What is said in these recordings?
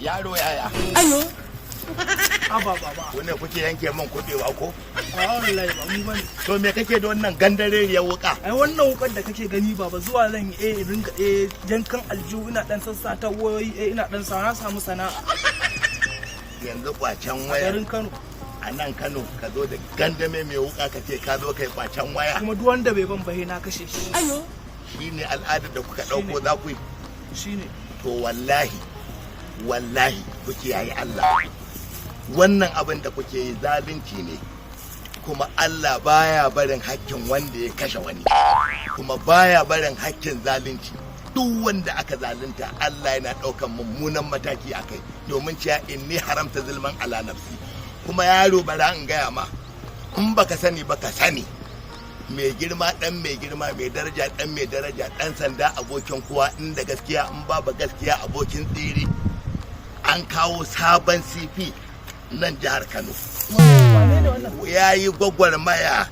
Yaro yaya? Ayo. Aba baba. Wannan kuke yanke min kuɗewa ko? Wallahi ba mu bane. To me kake da wannan gandareriyar wuka? Ai wannan wukan da kake gani baba zuwa zan yi rinka jankan aljihu ina dan sassata wayoyi ina dan na samu sana'a. Yanzu kwacen waya. Garin Kano. A nan Kano ka zo da gandame mai wuka ka ce ka zo kai kwacen waya. Kuma duk wanda bai ban bahe na kashe shi. Ayo. Shine al'adar da kuka dauko za ku yi. Shine. To wallahi kuke yayi Allah. Wannan abin da kuke yi zalunci ne. Kuma Allah baya barin hakkin wanda ya kashe wani. Kuma baya barin hakkin zalunci. Duk wanda aka zalunta Allah yana ɗaukan mummunan mataki a kai domin cewa inni haramta zulman ala nafsi. Kuma yaro bara in gaya ma in baka sani baka sani mai girma dan mai girma mai daraja dan mai daraja dan sanda abokin kowa inda gaskiya in babu gaskiya abokin tsiri an kawo sabon CP nan jihar Kano ya yi gwagwarmaya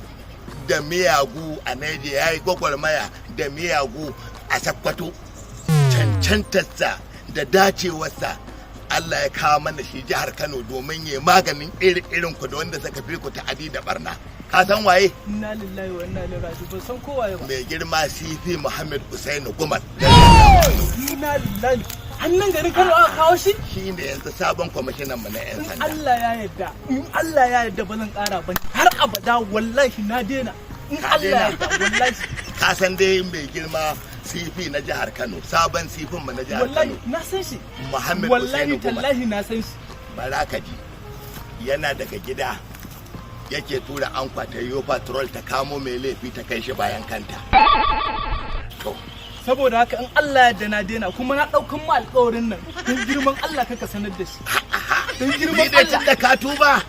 da miyagu a Niger ya yi gwagwarmaya da miyagu a Sokoto cancantarsa da dacewarsa Allah ya kawo mana shi jihar Kano domin ya maganin irin ku da wanda suka fi ku ta'adi da barna. Ka san waye? Inna lillahi wa inna ilaihi raji'un. Ban san ko waye ba. Mai girma CP Muhammad Usainu Gumal. Inna lillahi. Hannun garin Kano aka kawo shi? Shi ne yanzu sabon kwamishinan mu na 'yan sanda. Allah ya yarda. In Allah ya yarda ba zan ƙara ba. Har abada wallahi na daina. In Allah ya yarda wallahi. Ka san dai mai girma CP na jihar Kano, sabon CP mu na jihar Kano. Wallahi na san shi. Muhammad Wallahi Usainu Gumal. tallahi na san shi. Barakaji yana daga gida yake tura an kwata yo patrol ta kamo mai laifi ta kai shi bayan kanta. To saboda haka in Allah ya na daina kuma na daukan mu alƙawarin nan don girman Allah kaka sanar da shi. Don girman Allah. Allah Da ka tuba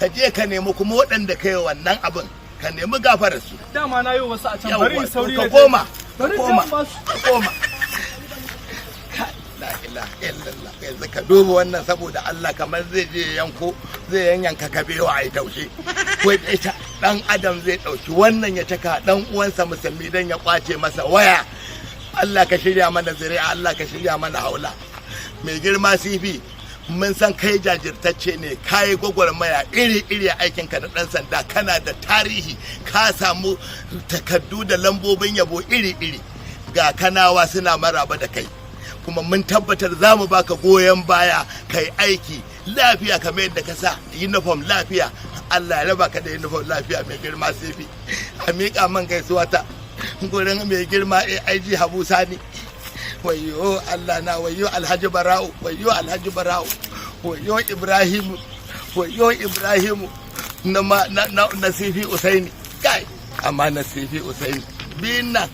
ka je ka nemi kuma waɗanda kai wannan abin ka nemi gafarar su. dama na yi wasu a can bari in sauri ka da koma. bari in Koma. ba su. Ka koma. La ilaha illallah. Yanzu ka duba wannan saboda Allah kamar zai je yanko zai yanyanka kabewa ai taushe. Ko ita dan adam zai dauki wannan ya caka dan uwansa musulmi dan ya kwace masa waya. Allah ka shirya mana zuri'a, Allah ka shirya mana haula. Mai girma CP mun san kai jajirtacce ne, kai gwagwarmaya iri-iri aikinka da ɗan sanda, kana da tarihi, ka samu takardu da lambobin yabo iri-iri. Ga kanawa suna maraba da kai. Kuma mun tabbatar za mu baka goyon baya kai aiki lafiya kamar yadda ka sa uniform lafiya. Allah ya raba ka da uniform lafiya mai girma CP. A miƙa man gaisuwa ta gurin mai girma AIG Habu Sani. Wayo Allah na, wayo Alhaji Bara'u, wayo Alhaji Bara'u, wayo Ibrahimu, wayo Ibrahimu na CP Usaini. Kai amma na CP Usaini biyun nan